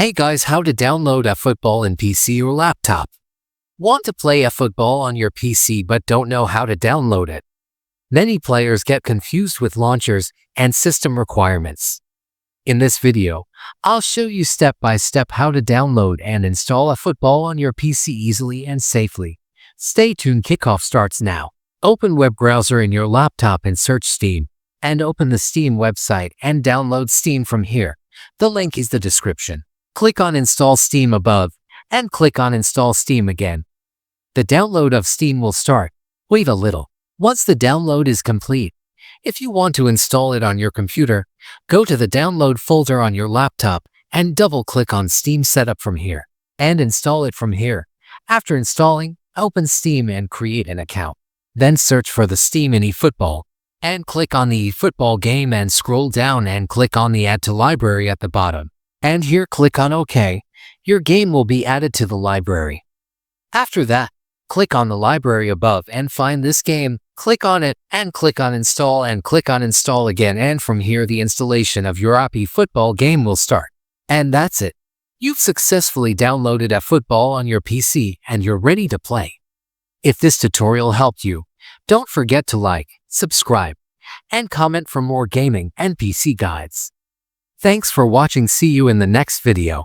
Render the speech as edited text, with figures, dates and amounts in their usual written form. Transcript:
Hey guys, how to download eFootball in PC or laptop? Want to play eFootball on your PC but don't know how to download it? Many players get confused with launchers and system requirements. In this video, I'll show you step by step how to download and install eFootball on your PC easily and safely. Stay tuned, kickoff starts now. Open web browser in your laptop and search Steam, and open the Steam website and download Steam from here. The link is the description. Click on Install Steam above, and click on Install Steam again. The download of Steam will start. Wait a little. Once the download is complete, if you want to install it on your computer, go to the download folder on your laptop and double-click on Steam Setup from here, and install it from here. After installing, open Steam and create an account. Then search for the Steam in eFootball, and click on the eFootball game and scroll down and click on the Add to Library at the bottom. And here click on OK. Your game will be added to the library. After that, click on the library above and find this game, click on it, and click on Install and click on Install again, and from here the installation of your eFootball game will start. And that's it. You've successfully downloaded eFootball on your PC and you're ready to play. If this tutorial helped you, don't forget to like, subscribe, and comment for more gaming and PC guides. Thanks for watching. See you in the next video.